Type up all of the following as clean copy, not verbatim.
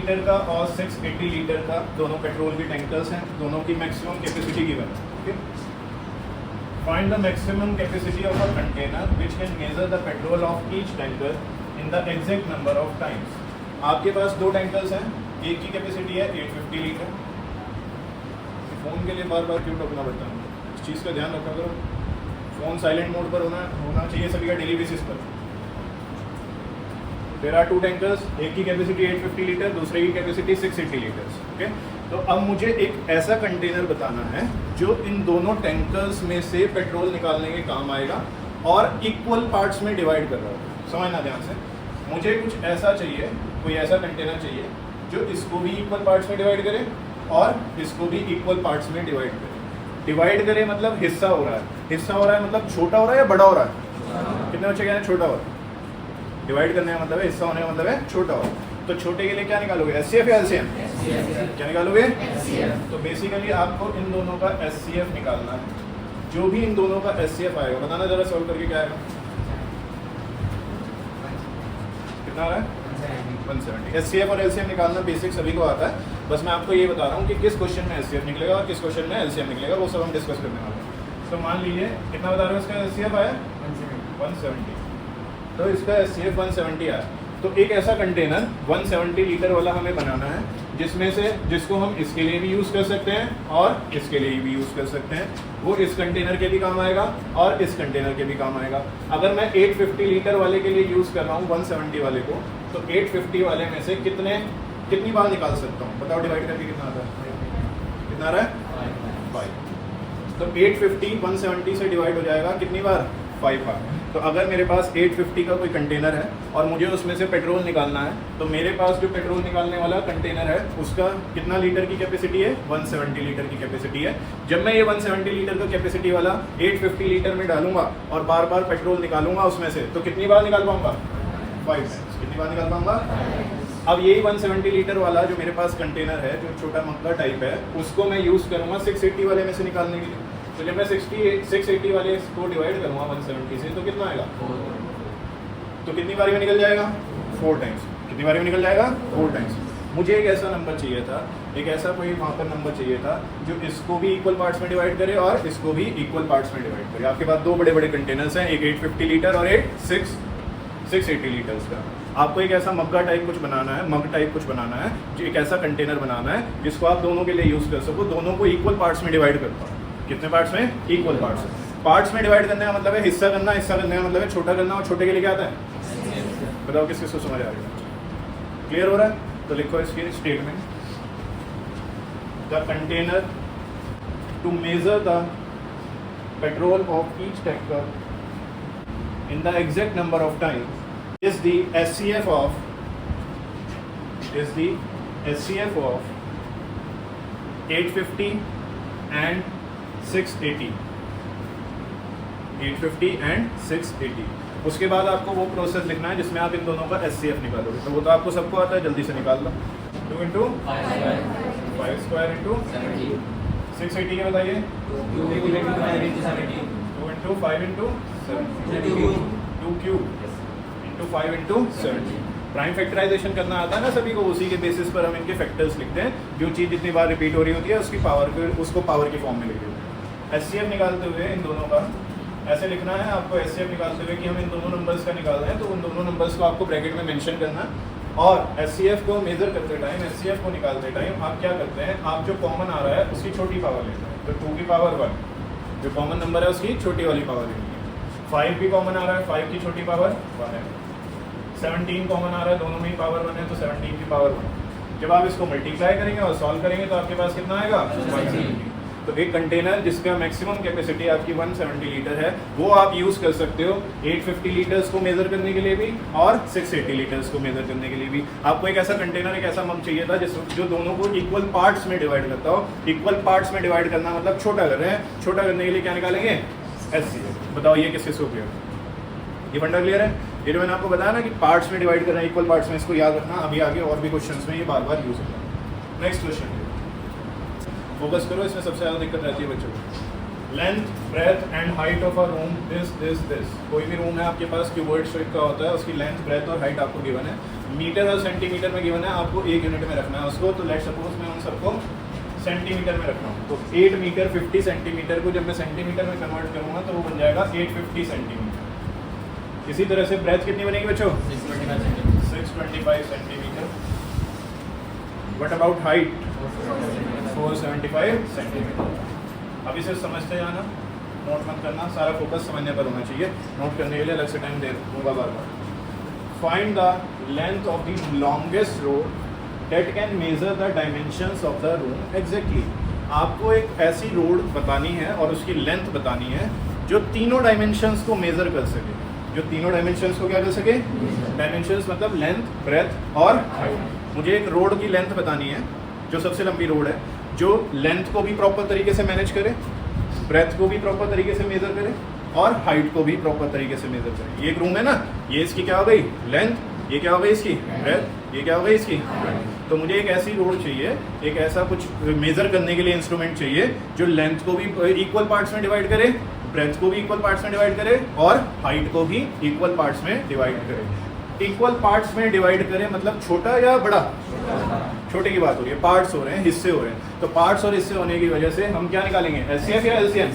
Litre का और 680 litre का दोनों पेट्रोल के टैंकर्स हैं, दोनों की मैक्सिमम कैपेसिटी गिवन है। Okay, find the maximum capacity of a container which can measure the petrol of each tanker in the exact number of times. आपके पास दो टैंकर्स हैं, एक की कैपेसिटी है 850 लीटर। फ़ोन के लिए बार बार क्यों टोकना पड़ता है, इस चीज़ का ध्यान रखा करो। फ़ोन साइलेंट मोड पर होना चाहिए सभी का डेली बेसिस पर। देयर आर टू टैंकर्स, एक की कैपेसिटी 850 लीटर, दूसरे की कैपेसिटी 680 लीटर्स। ओके, तो अब मुझे एक ऐसा कंटेनर बताना है जो इन दोनों टैंकर्स में से पेट्रोल निकालने के काम आएगा और इक्वल पार्ट्स में डिवाइड कर रहा होगा। समझना ध्यान से, मुझे कुछ ऐसा चाहिए, कोई ऐसा कंटेनर चाहिए जो इसको भी इक्वल पार्ट्स में डिवाइड करे और इसको भी इक्वल पार्ट्स में डिवाइड करे। डिवाइड करे मतलब हिस्सा हो रहा है, हिस्सा हो रहा है मतलब छोटा हो रहा है या बड़ा हो रहा है? कितने बच्चे कह रहे हैं छोटा हो रहा है? डिवाइड करने का मतलब है, हिस्सा होने का मतलब है छोटा हो। तो छोटे के लिए क्या निकालोगे, एचसीएफ या एलसीएम? क्या निकालोगे? तो बेसिकली आपको इन दोनों का एचसीएफ निकालना है। जो भी इन दोनों का एचसीएफ आएगा, बताना जरा सॉल्व करके क्या आएगा, कितना आ रहा है? 170। एचसीएफ और एलसीएम निकालना बेसिक सभी को आता है, बस मैं आपको ये बता रहा हूँ कि किस क्वेश्चन में एचसीएफ निकलेगा और किस क्वेश्चन में एलसीएम निकलेगा, वो सब हम डिस्कस करने वाले हैं। तो मान लीजिए कितना बता रहे हो, इसका एचसीएफ आया 170, तो इसका एचसीएफ 170 आया। तो एक ऐसा कंटेनर 170 लीटर वाला हमें बनाना है जिसमें से जिसको हम इसके लिए भी यूज़ कर सकते हैं और इसके लिए भी यूज़ कर सकते हैं। वो इस कंटेनर के भी काम आएगा और इस कंटेनर के भी काम आएगा। अगर मैं 850 लीटर वाले के लिए यूज़ कर रहा हूँ 170 वाले को, तो 850 वाले में से कितनी बार निकाल सकता हूँ, बताओ डिवाइड करके कितना आता है? कितना आ रहा है? 5। तो 850 170 से डिवाइड हो जाएगा कितनी बार? 5 बार। तो अगर मेरे पास 850 का कोई कंटेनर है और मुझे उसमें से पेट्रोल निकालना है, तो मेरे पास जो पेट्रोल निकालने वाला कंटेनर है उसका कितना लीटर की कैपेसिटी है? 170 लीटर की कैपेसिटी है। जब मैं ये 170 लीटर का कैपेसिटी वाला 850 लीटर में डालूंगा और बार बार पेट्रोल निकालूंगा उसमें से, तो कितनी बार निकाल पाऊंगा? 5 टाइम्स। कितनी बार निकाल पाऊंगा? अब यही 170 लीटर वाला जो मेरे पास कंटेनर है, जो छोटा मग्गा टाइप है, उसको मैं यूज़ करूँगा 680 वाले में से निकालने के लिए। तो जब मैं 680 वाले को डिवाइड करूँगा 170 से, तो कितना आएगा? तो कितनी बारी में निकल जाएगा? 4 टाइम्स। कितनी बारी में निकल जाएगा? 4 टाइम्स। मुझे एक ऐसा नंबर चाहिए था, एक ऐसा कोई वहाँ पर नंबर चाहिए था जो इसको भी इक्वल पार्ट्स में डिवाइड करे और इसको भी इक्वल पार्ट्स में डिवाइड करे। आपके पास दो बड़े बड़े कंटेनर्स हैं, एक 850 लीटर और एक 680 लीटर्स का। आपको एक ऐसा मग्गा टाइप कुछ बनाना है, मग टाइप कुछ बनाना है, जो एक ऐसा कंटेनर बनाना है जिसको आप दोनों के लिए यूज़ कर सको, दोनों को इक्वल पार्ट्स में डिवाइड कर पाओ। कितने पार्ट्स में? Equal parts. पार्ट्स में डिवाइड करने का मतलब है हिस्सा करना, हिस्सा करने का मतलब है छोटा करना, और छोटे के लिए क्या आता है? बताओ किस किस को समझ आ रही है? क्लियर हो रहा है? तो लिखो इसकी statement, the container to measure the petrol of each tanker in the exact number of times is the SCF of 850 and 680। 850 and 680। उसके बाद आपको वो प्रोसेस लिखना है जिसमें आप इन दोनों का SCF निकालोगे। तो वो तो आपको सबको आता है, जल्दी से निकाल लो। 2 into 5 square into 680 के बताइए। 2 into 5 into 7, 2 cube into 5 into 7। Prime factorization करना आता है ना सभी को, उसी के बेसिस पर हम इनके फैक्टर्स लिखते हैं। जो चीज़ जितनी बार रिपीट हो रही होती है उसकी पावर को, उसको पावर की फॉर्म में लिख देते हैं। एचसीएफ निकालते हुए इन दोनों का ऐसे लिखना है आपको, एचसीएफ निकालते हुए कि हम इन दोनों नंबर्स का निकाल रहे हैं, तो उन दोनों नंबर्स को आपको ब्रैकेट में मेंशन करना है। और एचसीएफ को मेजर करते टाइम, एचसीएफ को निकालते टाइम आप क्या करते हैं, आप जो कॉमन आ रहा है उसकी छोटी पावर लेते हैं। तो 2 की पावर 1, जो कॉमन नंबर है उसकी छोटी वाली पावर लेनी है। 5 भी कॉमन आ रहा है, 5 की छोटी पावर 1 है। 17 कॉमन आ रहा है, दोनों में ही पावर 1 है, तो 17 की पावर 1। जब आप इसको मल्टीप्लाई करेंगे और सॉल्व करेंगे तो आपके पास कितना आएगा? 170। तो एक कंटेनर जिसका मैक्सिमम कैपेसिटी आपकी 170 लीटर है, वो आप यूज़ कर सकते हो 850 लीटर्स को मेज़र करने के लिए भी और 680 लीटर्स को मेज़र करने के लिए भी। आपको एक ऐसा कंटेनर, एक ऐसा मग चाहिए था जो दोनों को इक्वल पार्ट्स में डिवाइड करता हो। इक्वल पार्ट्स में डिवाइड करना मतलब छोटा कर रहे हैं, छोटा करने के लिए क्या निकालेंगे? एचसीएफ। बताओ ये किसके से क्लियर? ये फंडा क्लियर है? ये जो मैंने आपको बताया ना कि पार्ट्स में डिवाइड करना है, इक्वल पार्ट्स में, इसको याद रखना। अभी आगे और भी क्वेश्चंस में ये बार बार यूज होगा। नेक्स्ट क्वेश्चन फोकस करो, इसमें सबसे ज़्यादा दिक्कत रहती है बच्चों को। Length breadth and height of a room this. कोई भी रूम है आपके पास क्यूबॉइड शेप का होता है, उसकी लेंथ ब्रेथ और हाइट आपको गिवन है, मीटर और सेंटीमीटर में गिवन है, आपको एक यूनिट में रखना है उसको। तो लेट्स सपोज मैं उन सबको सेंटीमीटर में रख रहा हूँ, तो 8 मीटर 50 सेंटीमीटर को जब मैं सेंटीमीटर में कन्वर्ट करूँगा तो वो बन जाएगा 850 सेंटीमीटर। इसी तरह से ब्रेथ कितनी बनेगी बच्चों? 625 centimetre. What about height? 475 centimetre. अभी सिर्फ समझते जाना, नोट मत करना, सारा फोकस समझने पर होना चाहिए। नोट करने के लिए अलग से टाइम दे दूंगा बार बार। Find the length of the longest rod that can measure the dimensions of the room exactly. आपको एक ऐसी रोड बतानी है और उसकी लेंथ बतानी है जो तीनों डायमेंशंस को मेजर कर सके। जो तीनों डायमेंशंस को क्या कर सके? डायमेंशंस मतलब लेंथ, ब्रेथ और हाइट। मुझे एक रोड की लेंथ बतानी है जो सबसे लंबी रोड है, जो लेंथ को भी प्रॉपर तरीके से मैनेज करे, ब्रेथ को भी प्रॉपर तरीके से मेजर करे और हाइट को भी प्रॉपर तरीके से मेजर करे। ये एक रूम है ना, ये इसकी क्या हो गई? लेंथ। ये क्या हो गई इसकी? ब्रेथ। ये क्या हो गई इसकी? तो मुझे एक ऐसी रोड चाहिए, एक ऐसा कुछ मेजर करने के लिए इंस्ट्रूमेंट चाहिए जो लेंथ को भी इक्वल पार्ट्स में डिवाइड करे, ब्रेथ को भी इक्वल पार्ट्स में डिवाइड करे और हाइट को भी इक्वल पार्ट्स में डिवाइड करे। इक्वल पार्ट्स में डिवाइड करे मतलब छोटा या बड़ा? छोटे की बात हो रही है, पार्ट्स हो रहे हैं, हिस्से हो रहे हैं। तो पार्ट्स और हिस्से होने की वजह से हम क्या निकालेंगे? एचसीएफ या एलसीएम?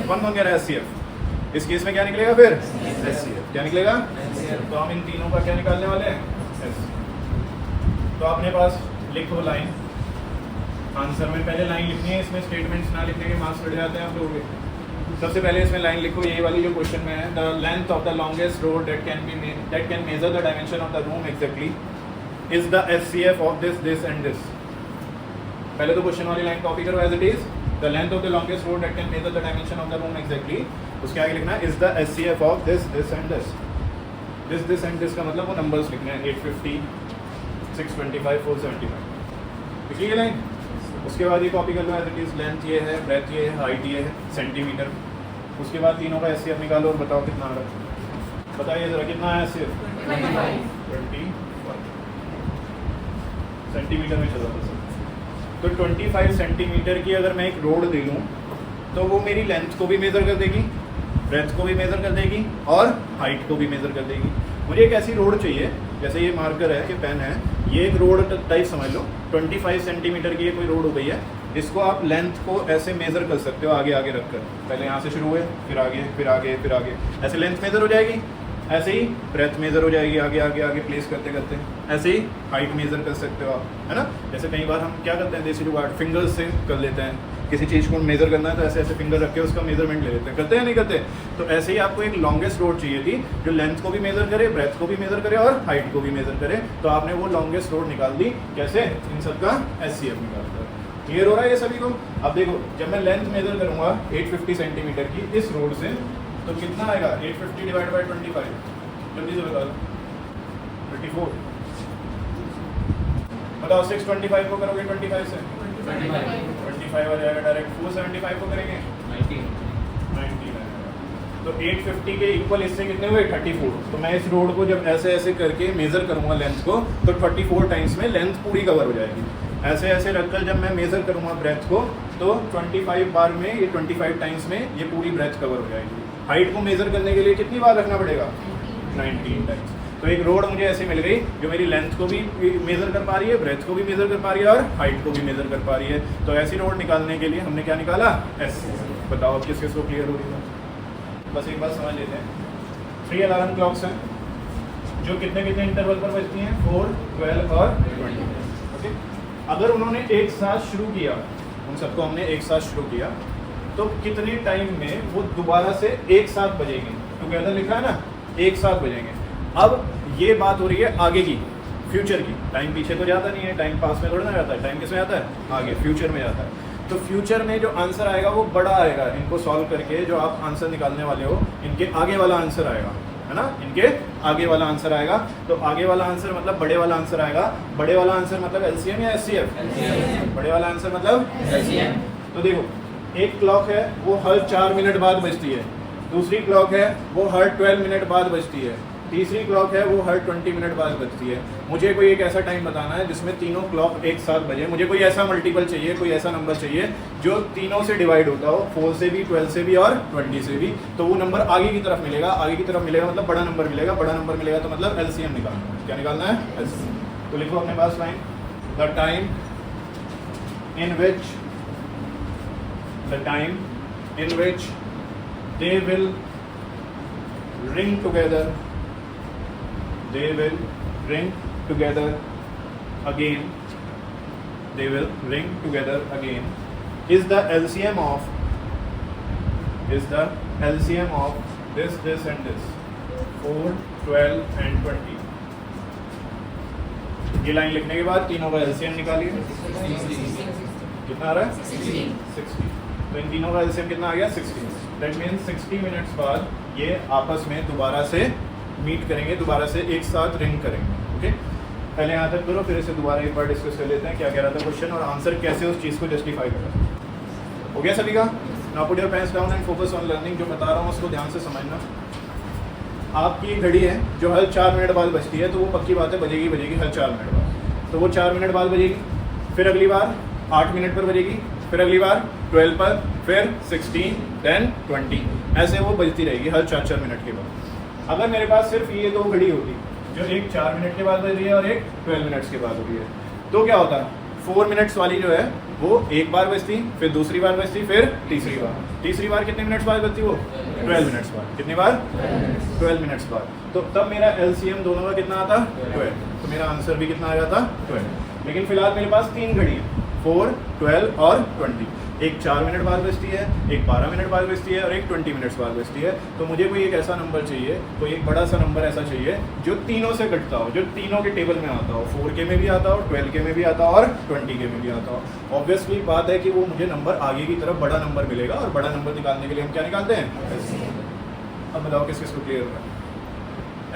कौन कौन कह रहा है एचसीएफ? इस केस में क्या निकलेगा फिर? एचसीएफ। क्या निकलेगा? तो हम इन तीनों का क्या निकालने वाले हैं? तो अपने पास लिखो लाइन, आंसर में पहले लाइन लिखनी है, इसमें स्टेटमेंट्स ना लिखने के मार्क्स बढ़ जाते हैं आप लोगों के। सबसे पहले इसमें लाइन लिखो, यही वाली जो क्वेश्चन में है, the length of the longest rod that can measure the dimension of the room exactly is the HCF of this and this. पहले तो क्वेश्चन वाली लाइन कॉपी करो as it is, the length of the longest rod that can measure the dimension of the room exactly. उसके आगे लिखना is the HCF of this and this. This and this का मतलब वो numbers लिखने हैं, 850 625 475। लिखिए लाइन। उसके बाद ये कॉपी कर लो एज इट इज, लेंथ ये है, ब्रेथ ये है, हाइट ये है, सेंटीमीटर। उसके बाद तीनों का एचसीएफ निकालो और बताओ कितना आ रहा है। बताइए जरा कितना है एचसीएफ? 25 सेंटीमीटर में चला था। तो 25 सेंटीमीटर की अगर मैं एक रोड दे लूँ तो वो मेरी लेंथ को भी मेज़र कर देगी, ब्रेथ को भी मेज़र कर देगी और हाइट को भी मेज़र कर देगी। मुझे एक ऐसी रोड चाहिए, जैसे ये मार्कर है कि पेन है, ये एक रोड टाइप समझ लो, 25 सेंटीमीटर की ये कोई रोड हो गई है। इसको आप लेंथ को ऐसे मेज़र कर सकते हो आगे आगे रखकर। पहले यहाँ से शुरू हुए, फिर आगे फिर आगे फिर आगे, ऐसे लेंथ मेज़र हो जाएगी। ऐसे ही ब्रेथ मेज़र हो जाएगी आगे आगे आगे प्लेस करते करते। ऐसे ही हाइट मेज़र कर सकते हो आप, है ना। जैसे कई बार हम क्या करते हैं, देसी जुगाड़, फिंगर्स से कर लेते हैं। किसी चीज़ को मेज़र करना है तो ऐसे ऐसे फिंगर रख के उसका मेजरमेंट ले लेते हैं, करते हैं नहीं करते। तो ऐसे ही आपको एक लॉन्गेस्ट रोड चाहिए थी जो लेंथ को भी मेज़र करे, ब्रेथ को भी मेज़र करे और हाइट को भी मेज़र करे। तो आपने वो लॉन्गेस्ट रोड निकाल दी। कैसे? इन सब का एचसीएफ निकाल कर। क्लियर हो रहा है ये सभी को? अब देखो, जब मैं लेंथ मेज़र करूँगा 850 सेंटीमीटर की इस रोड से, तो कितना आएगा? 850 डिवाइड बाई 25। जल्दी से बता दो। 34। बताओ 625 को करोगे 25 से 25 आ जाएगा डायरेक्ट। 475 को करेंगे 90 आएगा। तो 850 के इक्वल इससे कितने हुए? 34। तो मैं इस रोड को जब ऐसे ऐसे करके मेज़र करूँगा लेंथ को, तो 24 टाइम्स में लेंथ पूरी कवर हो जाएगी। ऐसे ऐसे रखकर जब मैं मेज़र करूँगा ब्रेथ को, तो 25 बार में ये 25 टाइम्स में ये पूरी ब्रेथ कवर हो जाएगी। हाइट को मेज़र करने के लिए कितनी बार रखना पड़ेगा? 19 टाइम्स। तो एक रोड मुझे ऐसी मिल गई जो मेरी लेंथ को भी मेज़र कर पा रही है, ब्रेथ को भी मेज़र कर पा रही है और हाइट को भी मेज़र कर पा रही है। तो ऐसी रोड निकालने के लिए हमने क्या निकाला? एस। बताओ किस किस को क्लियर हो रही है? बस एक बात समझ लेते हैं। 3 अलार्म क्लॉक्स हैं जो कितने कितने इंटरवल पर बजती हैं? 4, 12 और 20। ओके। अगर उन्होंने एक साथ शुरू किया, उन सबको हमने एक साथ शुरू किया, तो कितने टाइम में वो दोबारा से एक साथ बजेंगे? टुगेदर लिखा है ना, एक साथ बजेंगे। अब ये बात हो रही है आगे की, फ्यूचर की। टाइम पीछे तो जाता नहीं है, टाइम पास में थोड़ा ना जाता है, टाइम किस में जाता है? आगे, फ्यूचर में जाता है। तो फ्यूचर में जो आंसर आएगा वो बड़ा आएगा। इनको सॉल्व करके जो आप आंसर निकालने वाले हो, इनके आगे वाला आंसर आएगा, है ना। इनके आगे वाला आंसर आएगा। तो आगे वाला आंसर मतलब बड़े वाला आंसर आएगा। बड़े वाला आंसर मतलब एलसीएम या एचसीएफ? बड़े वाला आंसर मतलब एलसीएम। तो देखो, एक क्लॉक है वो हर 4 मिनट बाद बजती है, दूसरी क्लॉक है वो हर 12 मिनट बाद बजती है, तीसरी क्लॉक है वो हर 20 मिनट बाद बजती है। मुझे कोई एक ऐसा टाइम बताना है जिसमें तीनों क्लॉक एक साथ बजे। मुझे कोई ऐसा मल्टीपल चाहिए, कोई ऐसा नंबर चाहिए जो तीनों से डिवाइड होता हो, 4 से भी, 12 से भी और 20 से भी। तो वो नंबर आगे की तरफ मिलेगा, आगे की तरफ मिलेगा मतलब बड़ा नंबर मिलेगा, बड़ा नंबर मिलेगा तो मतलब LCM निकालना है। क्या निकालना है? LCM। तो लिखो अपने पास line, the time in which they will ring together again is the LCM of this and this, 4, 12 and 20। ये लाइन लिखने के बाद तीनों का LCM निकालिए। कितना आ रहा है? 60। तो इन तीनों का LCM कितना आ गया? 60। दैट मीन्स 60 मिनट्स बाद ये आपस में दोबारा से मीट करेंगे, दोबारा से एक साथ रिंग करेंगे। ओके, पहले यहाँ तक करो, फिर इसे दोबारा एक बार डिस्कस कर लेते हैं क्या कह रहा था क्वेश्चन और आंसर कैसे उस चीज़ को जस्टिफाई करें। हो गया सभी का? Now put your pens down and focus on learning. जो बता रहा हूँ उसको ध्यान से समझना। आपकी एक घड़ी है जो हर 4 मिनट बाद बजती है, तो वो पक्की बात है बजेगी हर 4 मिनट बाद। तो वो 4 मिनट बाद बजेगी, फिर अगली बार 8 मिनट पर बजेगी, फिर अगली बार 12 पर, फिर 16, then 20, ऐसे वो बजती रहेगी हर 4-4 मिनट के बाद। अगर मेरे पास सिर्फ ये 2 घड़ी होती जो एक 4 मिनट के बाद बज रही है और एक 12 मिनट्स के बाद हो रही है, तो क्या होता? 4 मिनट्स वाली जो है वो एक बार बजती, फिर दूसरी बार बजती, फिर तीसरी बार कितने मिनट्स बाद बजती? वो 12 मिनट्स बाद। कितनी बार? 12 मिनट्स बाद। तो तब मेरा LCM दोनों का कितना आता? 12। तो मेरा आंसर भी कितना आ जाता? 12। लेकिन फिलहाल मेरे पास 3 घड़ी है, 4, 12 और 20। एक 4 मिनट बाद बजती है, एक 12 मिनट बाद बजती है और एक 20 मिनट्स बाद बजती है। तो मुझे कोई एक ऐसा नंबर चाहिए, कोई एक बड़ा सा नंबर ऐसा चाहिए जो तीनों से कटता हो, जो तीनों के टेबल में आता हो, 4 के में भी आता हो, 12 के में भी आता हो और 20 के में भी आता हो। ऑब्वियसली बात है कि वो मुझे नंबर आगे की तरफ बड़ा नंबर मिलेगा और बड़ा नंबर निकालने के लिए हम क्या निकालते हैं? अब बताओ किस किस को क्लियर होगा?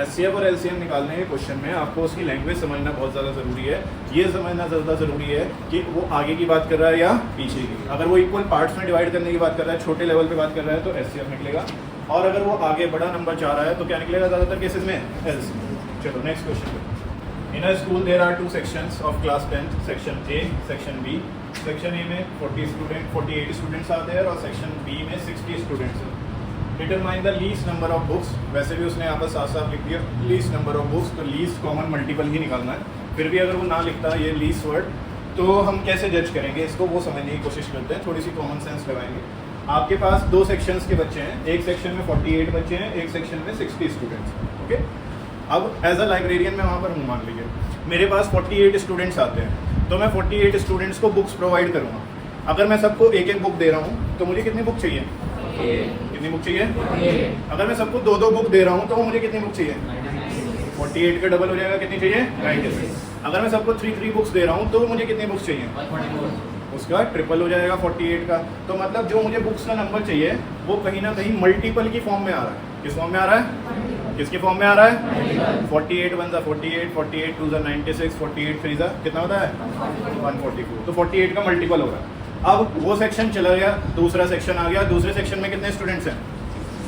SCF और LCM निकालने के क्वेश्चन में आपको उसकी लैंग्वेज समझना बहुत ज़्यादा ज़रूरी है। ये समझना ज़्यादा ज़रूरी है कि वो आगे की बात कर रहा है या पीछे की। अगर वो इक्वल पार्ट्स में डिवाइड करने की बात कर रहा है, छोटे लेवल पे बात कर रहा है तो SCF निकलेगा, और अगर वो आगे बड़ा नंबर चाह रहा है तो क्या निकलेगा ज़्यादातर केसेस में? LCM। चलो next question. In a school there are 2 sections of class 10, section A, section B। Section A में 48 स्टूडेंट्स आते हैं और सेक्शन B में 60 स्टूडेंट्स हैं। Determine the least number of books. वैसे भी उसने यहाँ पर साफ साफ लिख दिया लीस्ट नंबर ऑफ बुक्स, तो लीस्ट कॉमन मल्टीपल ही निकालना है। फिर भी अगर वो ना लिखता ये लीस्ट वर्ड, तो हम कैसे जज करेंगे इसको, वो समझने की कोशिश करते हैं, थोड़ी सी कॉमन सेंस लगाएंगे। आपके पास 2 सेक्शंस के बच्चे हैं, एक सेक्शन में 48 बच्चे हैं, एक सेक्शन में 60 स्टूडेंट्स हैं। ओके, अब एज अ लाइब्रेरियन मैं वहाँ पर हूँ, मान लीजिए मेरे पास 48 स्टूडेंट्स आते हैं, तो मैं 48 स्टूडेंट्स को बुक्स प्रोवाइड करूँगा। अगर मैं सबको एक एक बुक दे रहा हूँ तो मुझे कितनी बुक चाहिए? कितनी बुक चाहिए? अगर मैं सबको 2-2 बुक दे रहा हूँ तो मुझे कितनी बुक चाहिए? 48 का डबल हो जाएगा, कितनी चाहिए? 96। अगर मैं सबको 3 बुक्स दे रहा हूँ तो मुझे कितनी बुक्स चाहिए? उसका ट्रिपल हो जाएगा 48 का। तो मतलब जो मुझे बुक्स का नंबर चाहिए वो कहीं ना कहीं मल्टीपल की फॉर्म में आ रहा है। किस फॉर्म में आ रहा है? किसकी फॉर्म में आ रहा है? 48 1 48, 48 2 96, 48 3 कितना होता है? 144। तो 48 का मल्टीपल हो रहा है। अब वो सेक्शन चला गया, दूसरा सेक्शन आ गया। दूसरे सेक्शन में कितने स्टूडेंट्स हैं?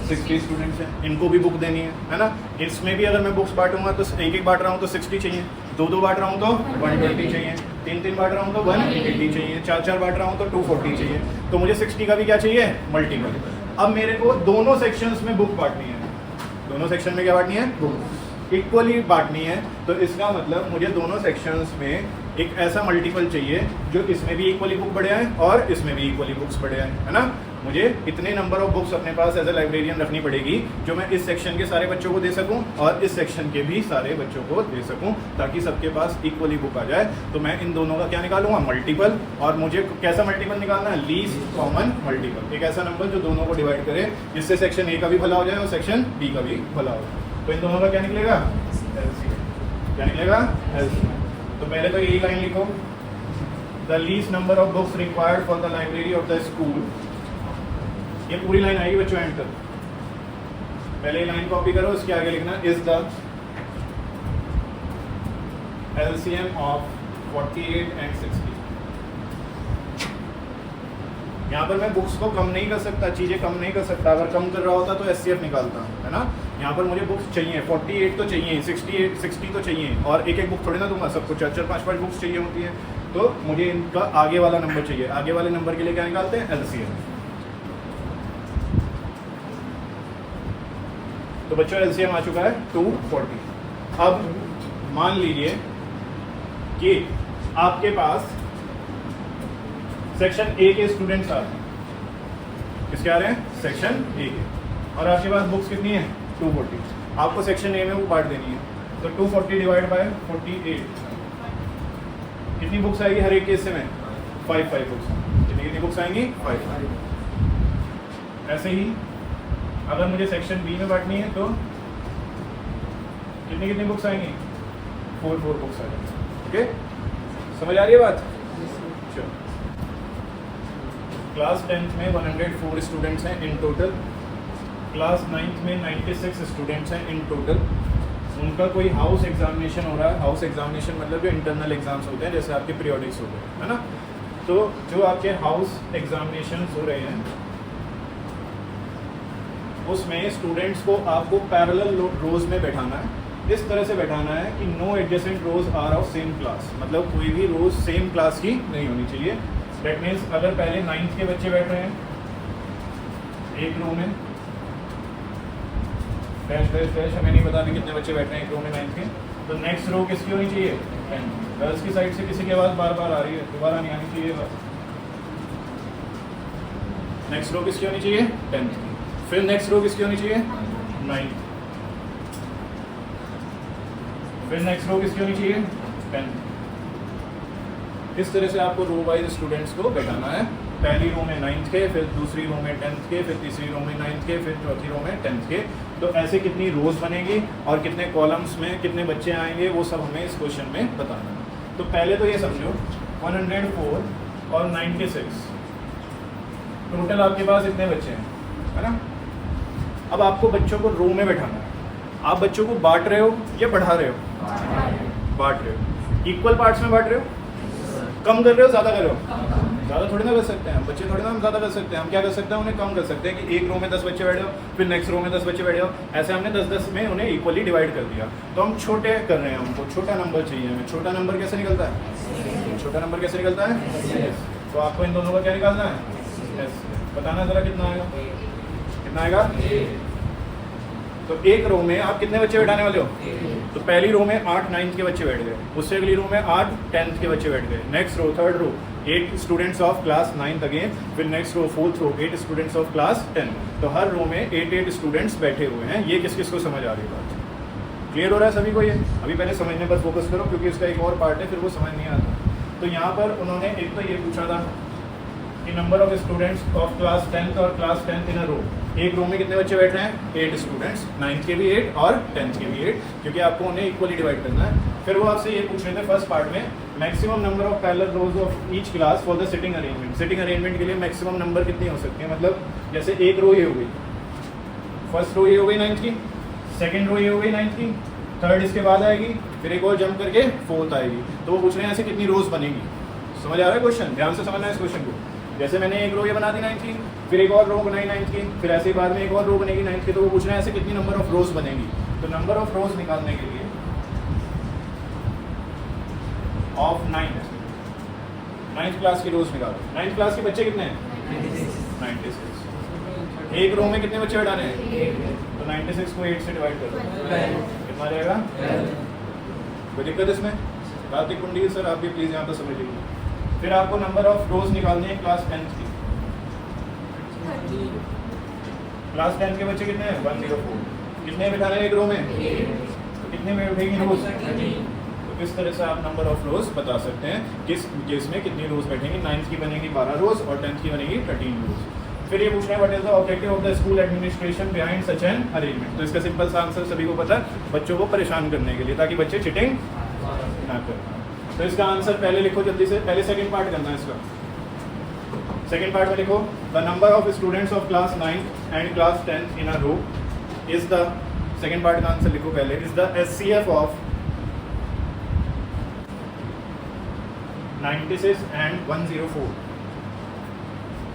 60 स्टूडेंट्स हैं। इनको भी बुक देनी है ना? इसमें भी अगर मैं बुक्स बांटूंगा तो एक बांट रहा हूँ तो 60 चाहिए, 2 बांट रहा हूँ तो 120 चाहिए, 3 बांट रहा हूँ तो 180 चाहिए, 4 बांट रहा हूँ तो 240 चाहिए। तो मुझे 60 का भी क्या चाहिए? मल्टीपल। अब मेरे को दोनों सेक्शंस में बुक बांटनी है। दोनों सेक्शन में क्या बांटनी है? बुक इक्वली बांटनी है। तो इसका मतलब मुझे दोनों सेक्शंस में एक ऐसा मल्टीपल चाहिए जो इसमें भी इक्वली बुक बढ़े हैं और इसमें भी इक्वली बुक्स बढ़े हैं, है ना? मुझे इतने नंबर ऑफ बुक्स अपने पास एज ए लाइब्रेरियन रखनी पड़ेगी जो मैं इस सेक्शन के सारे बच्चों को दे सकूं और इस सेक्शन के भी सारे बच्चों को दे सकूं, ताकि सबके पास इक्वली बुक आ जाए। तो मैं इन दोनों का क्या निकालूंगा? मल्टीपल। और मुझे कैसा मल्टीपल निकालना है? Least common multiple. एक ऐसा नंबर जो दोनों को डिवाइड करे, जिससे सेक्शन ए का भी भला हो जाए और सेक्शन बी का भी भला हो जाए। तो इन दोनों का क्या निकलेगा? LCM। क्या निकलेगा? LCM। तो पहले तो यही लाइन लिखो, the least number of books required for the library of the school. ये पूरी लाइन आएगी बच्चों एंड तक। पहले लाइन कॉपी करो, उसके आगे लिखना is the LCM of 48 and 60। यहाँ पर मैं बुक्स को कम नहीं कर सकता, चीज़ें कम नहीं कर सकता। अगर कम कर रहा होता तो SCF निकालता, है ना। यहाँ पर मुझे बुक्स चाहिए, 48 तो चाहिए, 60 तो चाहिए, और एक एक बुक थोड़ी ना दूंगा सबको, 4-4 5-5 बुक्स चाहिए होती है। तो मुझे इनका आगे वाला नंबर चाहिए। आगे वाले नंबर के लिए क्या निकालते हैं? LCM। तो बच्चों LCM आ चुका है 240। अब मान लीजिए कि आपके पास सेक्शन A के स्टूडेंट्स आ रहे हैं। किसके आ रहे हैं? सेक्शन A के। और आपके पास बुक्स कितनी है? 240। आपको सेक्शन A में वो पार्ट देनी है। तो 240 डिवाइड बाय 48, कितनी बुक्स आएगी हर एक केस में? 5 बुक्स। कितनी बुक्स आएंगी? 5। ऐसे ही अगर मुझे सेक्शन B में बांटनी है तो कितनी बुक्स आएंगी? 4 बुक्स आएंगी। ओके, समझ आ रही है बात? चलो, क्लास 10th में 104 स्टूडेंट्स हैं इन टोटल। क्लास 9th में 96 स्टूडेंट्स हैं इन टोटल। उनका कोई हाउस एग्जामिनेशन हो रहा है। हाउस एग्जामिनेशन मतलब जो इंटरनल एग्जाम्स होते हैं, जैसे आपके पीरियोडिक्स होते हैं, है ना। तो जो आपके हाउस एग्जामिनेशन हो रहे हैं उसमें स्टूडेंट्स को आपको पैरेलल रोज में बैठाना है। इस तरह से बैठाना है कि no adjacent rows are of same class, मतलब कोई भी रोज सेम क्लास की नहीं होनी चाहिए। दैट मीन्स अगर पहले 9th के बच्चे बैठ रहे हैं एक रो में, डैश हमें नहीं बताते कितने बच्चे बैठ रहे हैं एक रो में 9th के, तो नेक्स्ट रो किसकी होनी चाहिए? 10th। गर्ल्स की साइड से किसी की आवाज़ बार बार आ रही है, दोबारा नहीं आनी चाहिए बस। नेक्स्ट रो किसकी होनी चाहिए? 10th की। फिर नेक्स्ट रो किसकी होनी चाहिए? 9th। फिर नेक्स्ट रो किसकी होनी चाहिए? 10th। इस तरह से आपको रो वाइज स्टूडेंट्स को बैठाना है। पहली रो में 9th के, फिर दूसरी रो में 10th के, फिर तीसरी रो में 9th के, फिर चौथी रो में 10th के। तो ऐसे कितनी रोज बनेगी और कितने कॉलम्स में कितने बच्चे आएंगे वो सब हमें इस क्वेश्चन में बताना है। तो पहले तो ये समझो 104 और 96 टोटल आपके पास इतने बच्चे हैं, है ना। अब आपको बच्चों को रो में बैठाना है। आप बच्चों को बांट रहे हो या बढ़ा रहे हो? बांट रहे हो। इक्वल पार्ट्स में बांट रहे हो? कम कर रहे हो, ज़्यादा कर रहे हो? ज़्यादा थोड़ी ना कर सकते हैं हम, बच्चे थोड़ी ना हम ज़्यादा कर सकते हैं। हम क्या कर सकते हैं? उन्हें कम कर सकते हैं कि एक रो में 10 बच्चे बैठे हो, फिर नेक्स्ट रो में 10 बच्चे बैठे हो। ऐसे हमने 10-10 में उन्हें इक्वली डिवाइड कर दिया। तो हम छोटे कर रहे हैं, हमको छोटा नंबर चाहिए। हमें छोटा नंबर कैसे निकलता है? छोटा नंबर कैसे निकलता है? तो आपको इन दोनों का क्या निकालना है? बताना ज़रा कितना आएगा? कितना आएगा? तो एक रो में आप कितने बच्चे बैठाने वाले हो? तो पहली रो में 8 9th के बच्चे बैठ गए, उससे अगली रो में 8 10th के बच्चे बैठ गए। Next row, third row 8 students of class 9th again. फिर next row, fourth row 8 students of class 10। तो हर रो में 8 स्टूडेंट्स बैठे हुए हैं। ये किस किस को समझ आ रही है बात? क्लियर हो रहा है सभी को? ये अभी पहले समझने पर फोकस करो, क्योंकि इसका एक और पार्ट है, फिर वो समझ नहीं आता। तो यहाँ पर उन्होंने एक तो ये पूछा था कि number of students of class 10th और क्लास 10th इन अ रो। एक रो में कितने बच्चे बैठ रहे हैं? 8 स्टूडेंट्स, 9th के भी 8 और 10th के भी 8, क्योंकि आपको उन्हें इक्वली डिवाइड करना है। फिर वो आपसे ये पूछ रहे थे फर्स्ट पार्ट में, maximum number of parallel rose of each class for the sitting arrangement. Sitting arrangement के लिए मैक्सिमम नंबर कितनी हो सकती है? मतलब जैसे एक रो ये हो गई, फर्स्ट रो ये हो गई 9th की, सेकेंड रो ये हो गई 9th की, थर्ड इसके बाद आएगी, फिर एक और जंप करके फोर्थ आएगी। तो वो पूछ रहे हैं ऐसे कितनी रोज बनेगी। समझ आ रहा है क्वेश्चन? ध्यान से समझना है इस क्वेश्चन को। जैसे मैंने एक रो ये बना दी 9th की, फिर एक और रो बनाई 9th की, फिर ऐसे ही बाद में एक और रो बनेगी 9th की। तो वो पूछ रहे हैं ऐसे कितनी नंबर ऑफ रोज बनेगी। तो नंबर ऑफ रोज निकालने के लिए ऑफ 9th क्लास की रोज निकालो। 9th क्लास के बच्चे कितने हैं? 96। एक रो में कितने बच्चे बैठाने हैं? तो 96 को 8 से डिवाइड कर दो, कितना रहेगा? कोई दिक्कत इसमें? कार्तिक कुंडी सर आप भी प्लीज़ यहाँ पर समझ लीजिए। फिर आपको नंबर ऑफ रोज निकालने हैं क्लास 10th की। क्लास 10th के बच्चे कितने हैं? 104। कितने बिठाने हैं एक रो में? तो कितने में उठेगी रोज? तो इस तरह से आप नंबर ऑफ रोज बता सकते हैं किस केस में कितनी रोज बैठेंगी। 9th की बनेगी 12 रोज और 10th की बनेगी 13 रोज। फिर ये पूछ रहे हैं what is the objective of the school administration behind such an arrangement. तो इसका सिंपल सा आंसर सभी को पता है, बच्चों को परेशान करने के लिए, ताकि बच्चे चिटिंग ना करें। तो इसका आंसर पहले लिखो जल्दी से, पहले सेकंड पार्ट करना है इसका। सेकंड पार्ट में लिखो the number of students of class 9th and class 10th in a row is the, second part का आंसर लिखो पहले, is the SCF of 96 and 104।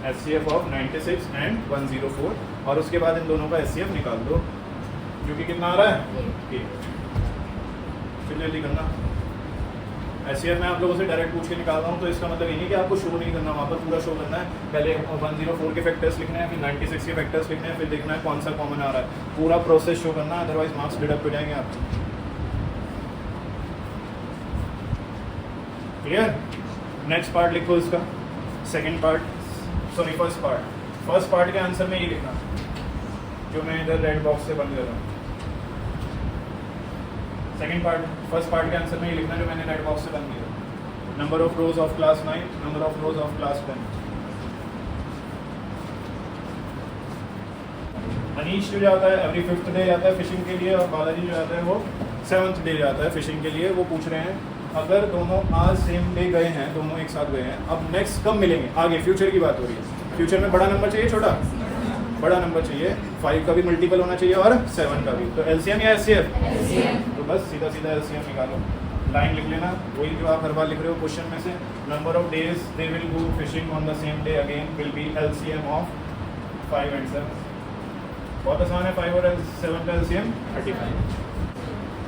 SCF of 96 and 104, और उसके बाद इन दोनों का SCF निकाल दो, जो कि कितना आ रहा है 8। फिर जल्दी करना। SCF मैं आप लोगों से डायरेक्ट पूछ के निकाल रहा हूँ, तो इसका मतलब ये नहीं कि आपको शो नहीं करना, वहाँ पर पूरा शो करना है। पहले 104 के फैक्टर्स लिखने हैं, फिर 96 के फैक्टर्स लिखने हैं, फिर देखना है कौन सा कॉमन आ रहा है, पूरा प्रोसेस शो करना है, अदरवाइज मार्क्स डिडक्ट हो जाएंगे आपको। क्लियर? नेक्स्ट पार्ट लिखो इसका, second part, sorry first part के आंसर में ये लिखना जो मैं इधर रेड बॉक्स से बंद कर रहा हूँ। सेकंड पार्ट, फर्स्ट पार्ट के आंसर में ये लिखना जो मैंने रेड बॉक्स से बंद किया। Number of rose of class 9, number of rose of class 10। Anish जो जाता है एवरी 5th डे जाता है फिशिंग के लिए, और बालाजी जो जाता है वो 7th डे जाता है फिशिंग के लिए। वो पूछ रहे हैं अगर दोनों आज सेम डे गए हैं, दोनों एक साथ गए हैं, अब नेक्स्ट कब मिलेंगे? आगे फ्यूचर की बात हो रही है। फ्यूचर में बड़ा नंबर चाहिए छोटा? बड़ा नंबर चाहिए, 5 का भी मल्टीपल होना चाहिए और 7 का भी। तो LCM या SCF? तो बस सीधा LCM निकालो, लाइन लिख लेना, वही जो आप हर बार लिख रहे हो क्वेश्चन में से। Number of days they will go fishing on the same day again will be LCM of 5 and 7। बहुत आसान है, 5 और 7 का LCM 35।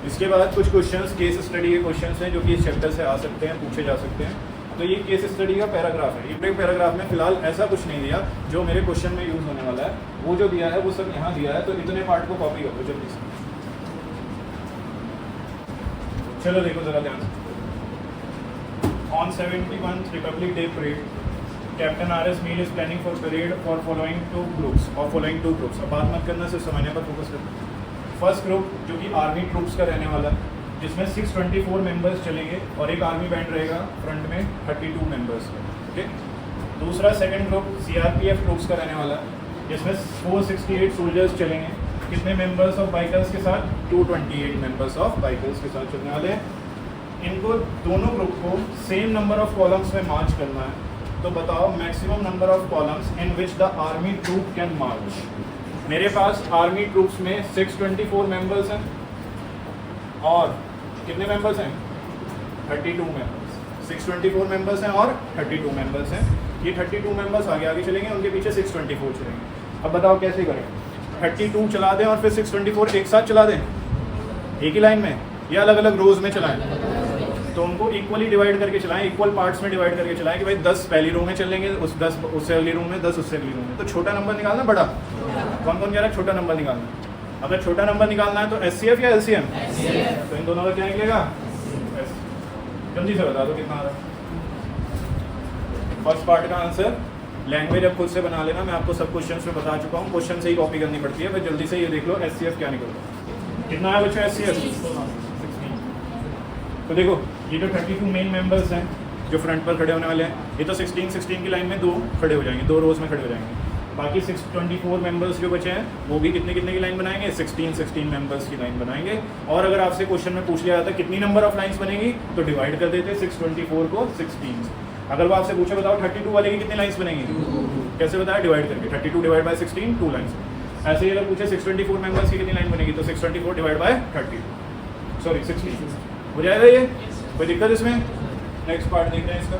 इसके बाद कुछ क्वेश्चंस केस स्टडी के क्वेश्चंस हैं जो कि इस चैप्टर से आ सकते हैं, पूछे जा सकते हैं। तो ये केस स्टडी का पैराग्राफ है। एक पैराग्राफ में फिलहाल ऐसा कुछ नहीं दिया जो मेरे क्वेश्चन में यूज़ होने वाला है, वो जो दिया है वो सब यहाँ दिया है। तो इतने पार्ट को कॉपी करो जल्दी से। चलो देखो जरा ध्यान से। On 71th republic day parade captain RS Meel is planning for parade for following two groups. अब बात मत करना, सिर्फ समझने पर फोकस करना। फर्स्ट ग्रुप जो कि आर्मी ट्रूप्स का रहने वाला है, जिसमें 624 मेंबर्स चलेंगे और एक आर्मी बैंड रहेगा फ्रंट में 32 मेंबर्स का। ओके। दूसरा सेकंड ग्रुप CRPF ट्रूप्स का रहने वाला है, जिसमें 468 सोल्जर्स चलेंगे। कितने मेंबर्स ऑफ बाइकर्स के साथ? 228 मेंबर्स ऑफ बाइकर्स के साथ चलने वाले हैं। इनको दोनों ग्रुप को सेम नंबर ऑफ कॉलम्स में मार्च करना है। तो बताओ maximum number of columns in which the army troop can march. मेरे पास आर्मी ट्रूप्स में 624 मेंबर्स हैं और कितने मेंबर्स हैं? 32 मेंबर्स। 624 मेंबर्स हैं और 32 मेंबर्स हैं। ये 32 मेंबर्स आगे आगे चलेंगे, उनके पीछे 624 चलेंगे। अब बताओ कैसे करें? 32 चला दें और फिर 624 एक साथ चला दें एक ही लाइन में, या अलग अलग रोज में चलाएं? तो उनको इक्वली डिवाइड करके चलाएं, इक्वल पार्ट्स में डिवाइड करके चलाएं कि भाई 10 पहली रो में चलेंगे, 10 उससे अगली रो में, 10 उससे अगली रो में। तो छोटा नंबर निकालना, बड़ा? कौन कौन कह रहा है छोटा नंबर निकालना? अगर छोटा नंबर निकालना है तो SCF या LCM? तो इन दोनों का क्या निकलेगा? जल्दी से बता दो कितना आ रहा है। फर्स्ट पार्ट का आंसर लैंग्वेज अब खुद से बना लेना, मैं आपको सब क्वेश्चंस में बता चुका हूँ, क्वेश्चन से ही कॉपी करनी पड़ती है। फिर जल्दी से ये देख लो SCF क्या निकलता है। कितना है बच्चों SCF? 16। तो देखो ये जो 32 मेन मेंबर्स हैं जो फ्रंट पर खड़े होने वाले हैं, ये तो 16 की लाइन में 2 खड़े हो जाएंगे, 2 रोज में खड़े हो जाएंगे। बाकी 624 मेंबर्स जो बचे हैं वो भी कितने की लाइन बनाएंगे? 16 मेंबर्स की लाइन बनाएंगे। और अगर आपसे क्वेश्चन में पूछ लिया जाता कितनी नंबर ऑफ लाइंस बनेगी, तो डिवाइड कर देते 624 को 16 से। अगर वो आपसे पूछे बताओ 32 वाले की कितनी लाइंस बनेंगी, कैसे बताया? डिवाइड करके 32 डिवाइड बाय 16 2 लाइंस। ऐसे ही अगर पूछे 624 मेंबर्स की कितनी लाइन बनेगी, तो 624 डिवाइड बाय 16 हो जाएगा। ये कोई दिक्कत इसमें? नेक्स्ट पार्ट देखते हैं इसका।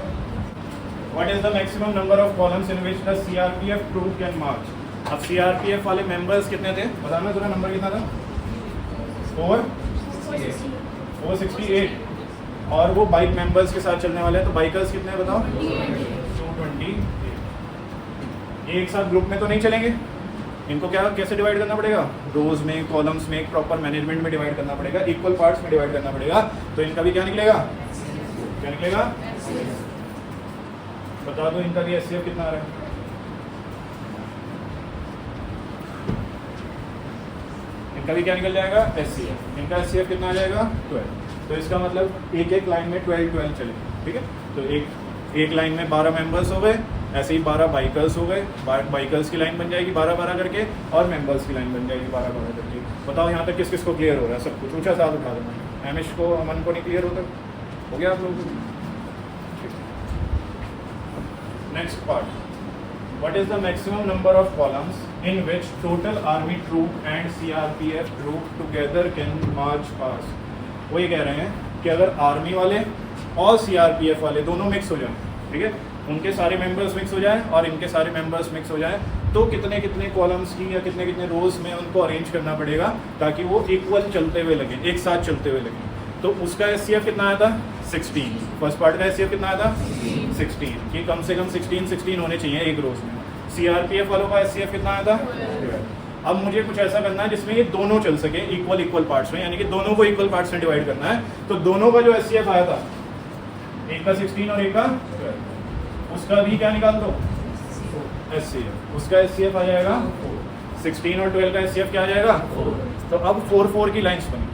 What is the maximum number of columns in which the CRPF troop can march? अब CRPF वाले मेंबर्स कितने थे बताना जरा, नंबर कितना था? 468। और वो बाइक मेंबर्स के साथ चलने वाले हैं, तो बाइकर्स कितने हैं बताओ? 228। एक साथ ग्रुप में तो नहीं चलेंगे, इनको क्या कैसे डिवाइड करना पड़ेगा? रोज में, कॉलम्स में, एक प्रॉपर मैनेजमेंट में डिवाइड करना पड़ेगा, इक्वल पार्ट्स में डिवाइड करना पड़ेगा। तो इनका भी क्या निकलेगा? क्या निकलेगा? बता दो इनका भी SCF कितना आ रहा है? इनका भी क्या निकल जाएगा? SCF। इनका SCF कितना आ जाएगा? 12। तो इसका मतलब एक एक लाइन में 12 चलेंगे, ठीक है। तो एक लाइन में 12 मेंबर्स हो गए, ऐसे ही 12 बाइकर्स हो गए, बाइकर्स की लाइन बन जाएगी 12-12 करके, और मेंबर्स की लाइन बन जाएगी 12-12 करके। बताओ यहाँ तक किस किस को क्लियर हो रहा है? सब कुछ ऊँचा साथ उठा देना। एमिश को, अमन को नहीं क्लियर होता? हो गया आप लोगों को? Next part. What is the maximum number of columns in which total army troop and CRPF troop together can march past? वो ये कह रहे हैं कि अगर आर्मी वाले और CRPF वाले दोनों मिक्स हो जाएं, ठीक है, उनके सारे मेंबर्स मिक्स हो जाए और इनके सारे मेंबर्स मिक्स हो जाए, तो कितने कितने कॉलम्स की या कितने कितने रोज में उनको अरेंज करना पड़ेगा ताकि वो इक्वल चलते हुए लगें, एक साथ चलते हुए लगें। तो उसका SCF कितना आया था 16, फर्स्ट पार्ट का SCF कितना आया था 16, कि कम से कम 16 होने चाहिए एक रोज में। CRPF वालों का SCF कितना आया था 12। अब मुझे कुछ ऐसा करना है जिसमें ये दोनों चल सके इक्वल पार्ट्स में, यानी कि दोनों को इक्वल पार्ट्स में डिवाइड करना है। तो दोनों का जो SCF आया था, एक का 16 और एक का 12, उसका भी क्या निकाल दो SCF, उसका SCF आ जाएगा 16 और 12 का SCF क्या आ जाएगा 4। तो अब 4 की लाइंस बनी,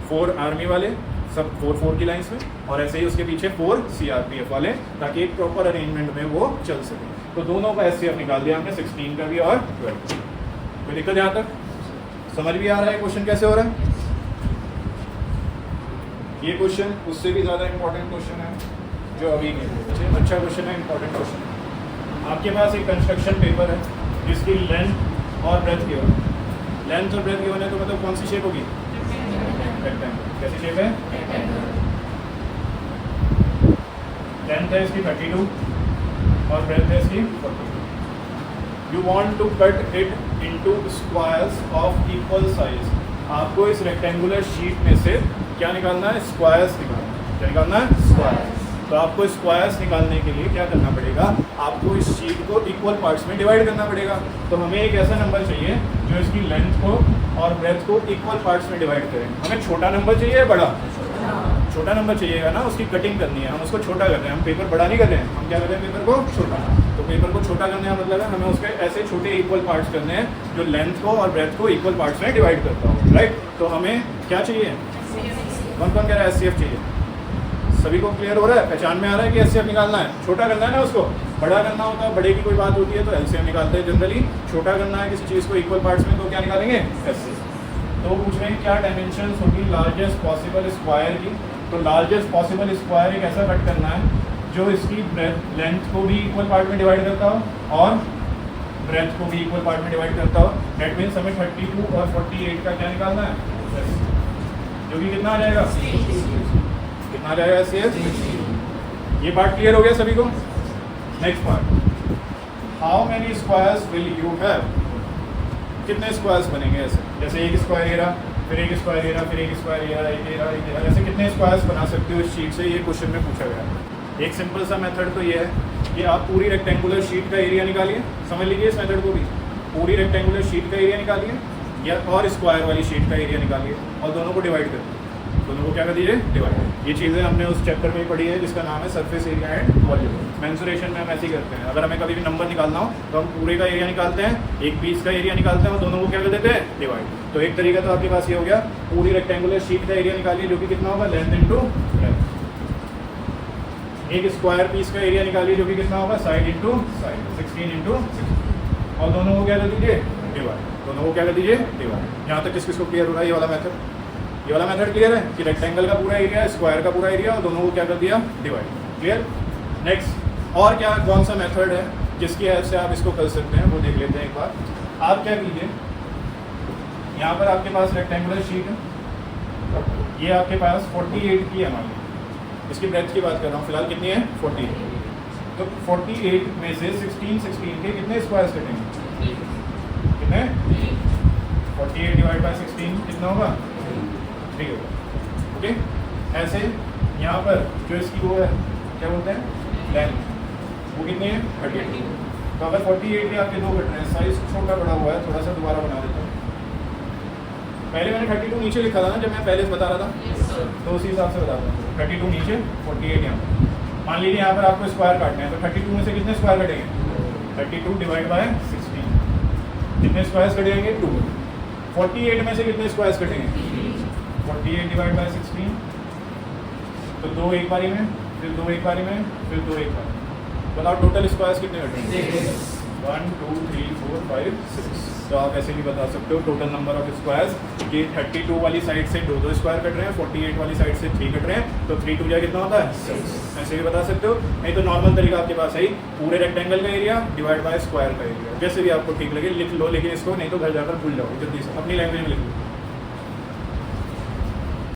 4 आर्मी वाले सब 4 की लाइंस में, और ऐसे ही उसके पीछे 4 CRPF वाले, ताकि एक प्रॉपर अरेंजमेंट में वो चल सके। तो दोनों का SCF निकाल दिया हमने, 16 का भी और 12। कोई दिक्कत यहाँ तक समझ भी आ रहा है क्वेश्चन कैसे हो रहा है? ये क्वेश्चन उससे भी ज़्यादा इंपॉर्टेंट क्वेश्चन है जो अभी के, अच्छा क्वेश्चन है, इंपॉर्टेंट क्वेश्चन है। आपके पास एक कंस्ट्रक्शन पेपर है जिसकी लेंथ और ब्रेथ गिवन है, लेंथ और ब्रेथ गिवन है, तो मतलब कौन सी शेप होगी? रेक्टेंगल। कैसी शेप है? लेंथ है इसकी 32 और ब्रेथ है इसकी 40। You want to cut it into squares of equal size. आपको इस रेक्टेंगुलर शीट में से क्या निकालना है? स्क्वायर्स निकालना है। क्या निकालना है? स्क्वायर्स। तो आपको स्क्वायर्स निकालने के लिए क्या करना पड़ेगा? आपको इस शीट को इक्वल पार्ट्स में डिवाइड करना पड़ेगा। तो हमें एक ऐसा नंबर चाहिए जो इसकी लेंथ को और ब्रेथ को इक्वल पार्ट्स में डिवाइड करें। हमें छोटा नंबर चाहिए या बड़ा? छोटा नंबर चाहिएगा ना, उसकी कटिंग करनी है, हम उसको छोटा कर रहे हैं, हम पेपर बड़ा नहीं कर रहे हैं, हम क्या कर रहे हैं? पेपर को छोटा। तो पेपर को छोटा करने का मतलब है हमें उसके ऐसे छोटे इक्वल पार्ट्स करने हैं जो लेंथ को और ब्रेथ को इक्वल पार्ट्स में डिवाइड करता हो, राइट? तो हमें क्या चाहिए? कौन कौन कह रहा है SCF चाहिए? सभी को क्लियर हो रहा है, पहचान में आ रहा है कि SCF निकालना है? छोटा करना है ना, उसको बड़ा करना होता है, बड़े की कोई बात होती है तो LCM निकालते हैं जनरली। छोटा करना है किसी चीज़ को इक्वल पार्ट्स में तो क्या निकालेंगे? SCF। तो पूछ रहे हैं क्या डायमेंशंस होगी लार्जेस्ट पॉसिबल स्क्वायर की। तो लार्जेस्ट पॉसिबल स्क्वायर एक ऐसा कट करना है जो इसकी ब्रेथ लेंथ को भी इक्वल पार्ट में डिवाइड करता हो और ब्रेथ को भी इक्वल पार्ट में डिवाइड करता हो। डेट मीन्स हमें 32 और 48 का क्या निकालना है? जो कि कितना आ जाएगा? कितना आ जाएगा SCF? ये पार्ट क्लियर हो गया सभी को? Next part, how many squares will you have? कितने स्क्वायर्स बनेंगे ऐसे? जैसे एक स्क्वायर एरा, फिर एक स्क्वायर एरा, फिर एक स्क्वायर एरा, एक एरा, एक एरा, ऐसे कितने स्क्वायर्स बना सकते हो इस शीट से? ये क्वेश्चन में पूछा गया है। एक सिंपल सा मेथड तो ये है कि आप पूरी रेक्टेंगुलर शीट का एरिया निकालिए, समझ लीजिए इस मेथड को भी, पूरी रेक्टेंगुलर शीट का एरिया निकालिए या और स्क्वायर वाली शीट का एरिया निकालिए और दोनों को डिवाइड कर, दोनों को क्या कर दीजिए? डिवाइड। ये चीज़ें हमने उस चैप्टर में पढ़ी है जिसका नाम है surface area and volume. Mensuration में हम ऐसे ही करते हैं, अगर हमें कभी भी नंबर निकालना हो तो हम पूरे का एरिया निकालते हैं, एक पीस का एरिया निकालते हैं और दोनों को क्या कर देते हैं? डिवाइड। तो एक तरीका तो आपके पास ये हो गया, पूरी रेक्टेंगुलर शीट का एरिया निकालिए जो कि कितना होगा? Length into breadth. एक स्क्वायर पीस का एरिया निकालिए जो कि कितना होगा? साइड इंटू साइड, 16 इंटू 16, और दोनों को क्या कर दीजिए? डिवाइड। दोनों को क्या कर दीजिए? डिवाइड। यहाँ तक किसको क्लियर हो रहा है? ये वाला मेथड, ये वाला मेथड क्लियर है कि रेक्टेंगल का पूरा एरिया, स्क्वायर का पूरा एरिया और दोनों को क्या कर दिया? डिवाइड। क्लियर? नेक्स्ट, और क्या कौन सा मेथड है जिसकी हेल्प से आप इसको कर सकते हैं वो देख लेते हैं एक बार। आप क्या कीजिए, यहाँ पर आपके पास रेक्टेंगुलर शीट है, ये आपके पास 48 की है मान लीजिए, इसकी ब्रेथ की बात कर रहा हूँ फिलहाल, कितनी है? 48। तो 48 में से 16 के कितने स्क्वायर्स कटेंगे? कितने? 48 डिवाइड बाई 16 कितना होगा? 3 होगा। ओके, ऐसे यहाँ पर जो इसकी वो है क्या बोलते हैं? लेंथ, वो कितनी है? 38। तो अगर 48 के आपके दो कट रहे हैं, साइज छोटा बड़ा हुआ है, थोड़ा सा दोबारा बना देता हूँ। पहले मैंने 32 नीचे लिखा था ना जब मैं पहले बता रहा था, तो उसी हिसाब से बता रहा हूँ। 32 नीचे, 48 यहाँ पर। मान लीजिए यहाँ पर आपको स्क्वायर काटने हैं, तो 32 में से कितने स्क्वायर कटेंगे? 32 डिवाइड बाय 16, कितने स्क्वायर्स कटेंगे? 2। 48 में से कितने स्क्वायर्स कटेंगे? 48 डिवाइड बाय 16, तो 2 एक बारी में, फिर 2 एक बारी में, फिर 2 एक बारी में। बताओ टोटल स्क्वायर्स कितने कटेंगे? 1 2 3 4 5 6। तो आप ऐसे भी बता सकते हो टोटल नंबर ऑफ स्क्वायर्स कि 32 वाली साइड से 2 स्क्वायर कट रहे हैं, 48 वाली साइड से 3 कट रहे हैं, तो 3 2 जा कितना होता है? 6। ऐसे भी बता सकते हो। नहीं तो नॉर्मल तरीका आपके पास है ही, पूरे रेक्टेंगल का एरिया डिवाइड बाय स्क्वायर का एरिया, जैसे भी आपको ठीक लगे लिख लो, लेकिन इसको नहीं तो घर जाकर भूल जाओ, जल्दी से अपनी लैंग्वेज में लिख लो।